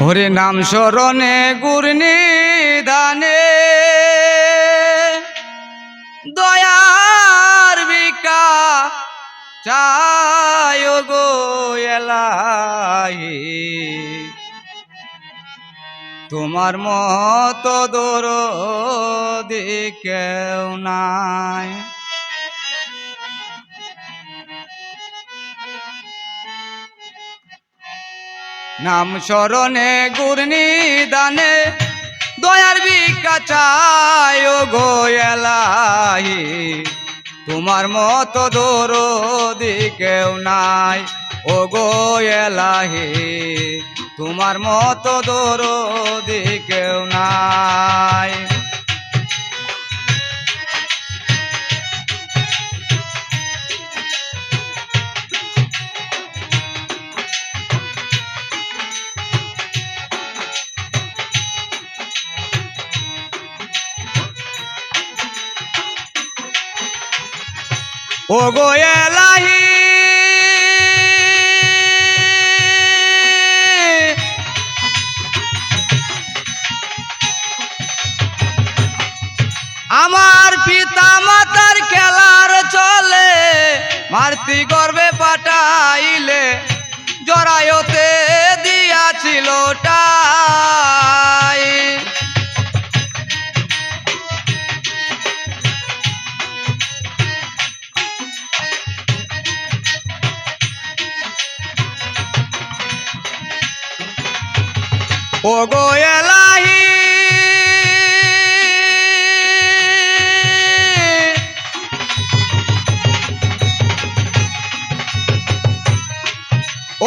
হরি নাম স্মরণে গুরনি দানে দয়ার বিকা চায় গো এলাহি তোমার মতো দরদি কেউ নাই। নাম স্মরণে গুরনি দানে দয়ার ভিক্ষা চায় গো এলাহি তোমার মতো দরদি কেউ নাই। ও গো এলাহি তোমার মতো দরদি কেউ নাই। ও গো এলাহি আমার পিতা মাতার খেলার চলে মারতি গর্বে পাঠাইলে জরায়তে দিয়াছিল টাই। ও গো এলাহি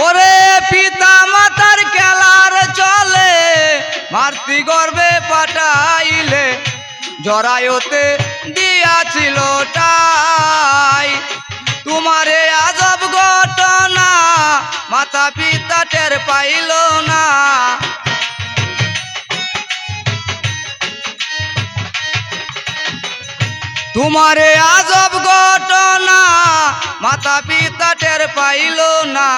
ওরে পিতা মাতার খেলার চলে মারতি গর্বে পাঠাইলে জরায়তে দিয়াছিল টাই। তোমারে আজব ঘটনা মাতা পিতা টের পাইল না। তোমারে আজব ঘটনা মাতা পিতা টের পাইল না।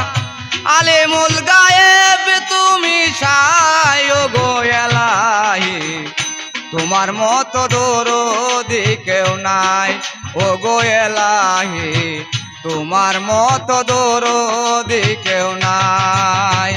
আলেমুল গায়েব তুমি সায় গো এলাহি তোমার মতো দরদি কেউ নাই। ও গো এলাহি তোমার মতো দরদি কেউ নাই।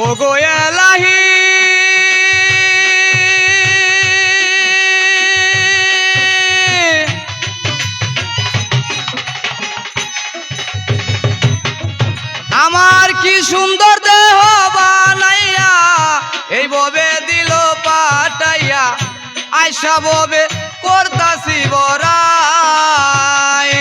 ও গো এলাহি আমার কি সুন্দর দেহ বানাইয়া এই ববে দিল পাঠাইয়া আয়সা ববে করতাছি বড়াই।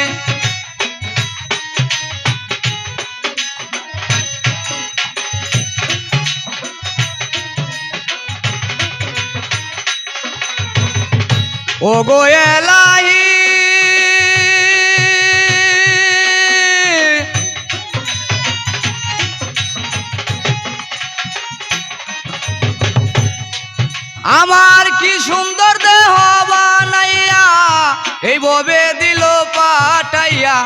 ও গো এলাহি আমার কি সুন্দর দেহ বানাইয়া এই ববে দিল পাঠাইয়া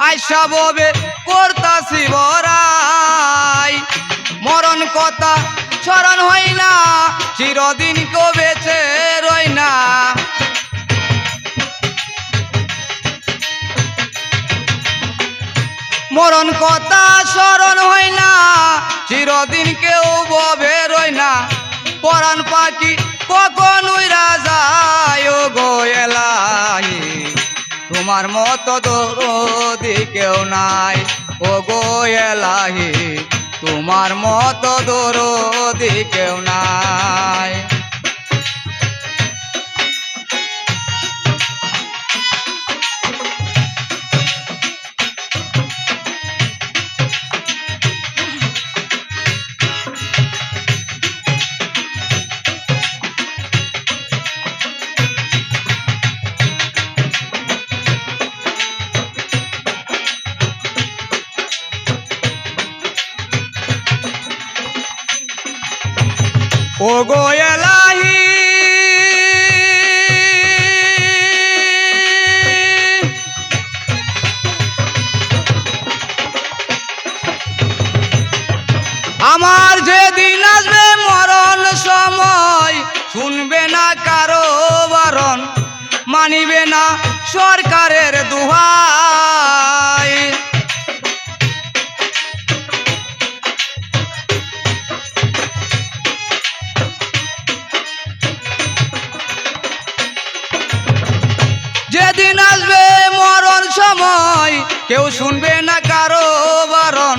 আয়সা ববে করতাছি বড়াই। মরণ কথা স্মরণ হয় না চিরদিন কো বেঁচে রই না। মরণ কথা স্মরণ হয় না চিরদিন কেউ ববে রই না। পরাণ পাখি কখনোই রাজায় গো এলাহি তোমার মতো দরদি কেউ নাই। ও গো এলাহি তোমার মতো দরদি কেউ নাই। ও গো এলাহি আমার যেদিন আসবে মরণ সময় শুনবে না কারো বারণ মানিবে না সরকারের দুহাই যেদিন আসবে মরণ সময় কেউ শুনবে না কারো বারণ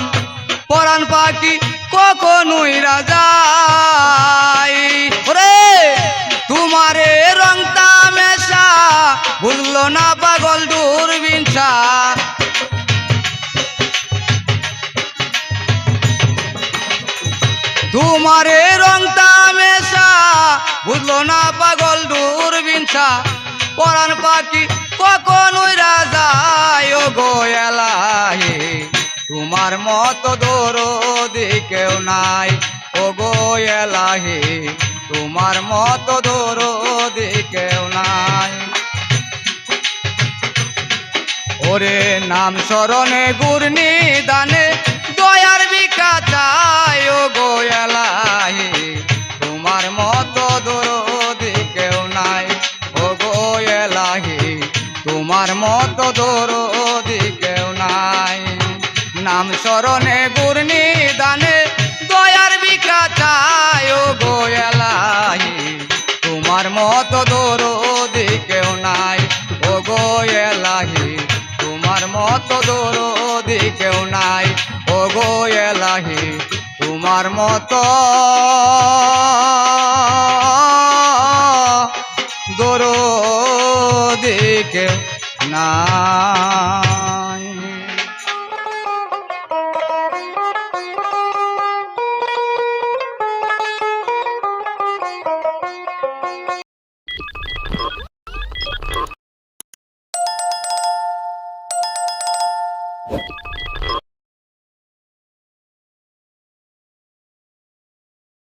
পরাণ পাখি কখনোই রাজাই ওরে তোমারে রং তামেশা বুঝলো না পাগল দূরবীনছা তোমারে রং তামেশা বুঝলো না পাগল দূরবীনছা পরাণ পাখি কখনোই রাজাই ও গো এলাহি তোমার মতো দরদি কেউ নাই ও গো এলাহি তোমার মতো দরদি কেউ নাই ওরে নাম স্মরণে গুরনি দানে দয়ার ভিক্ষা চাই ও গো এলাহি তোমার মতো দরদি কেউ নাই ও গো এলাহি তোমার মতো দরদি কেউ নাই নাম স্মরণে গুরনি দানে দয়ার ভিক্ষা চাই ও গো এলাহি তোমার মতো দরদি কেউ নাই ও গো এলাহি তোমার মতো দরদি কেউ নাই ও গো এলাহি তোমার মতো দরদি কেউ নাই।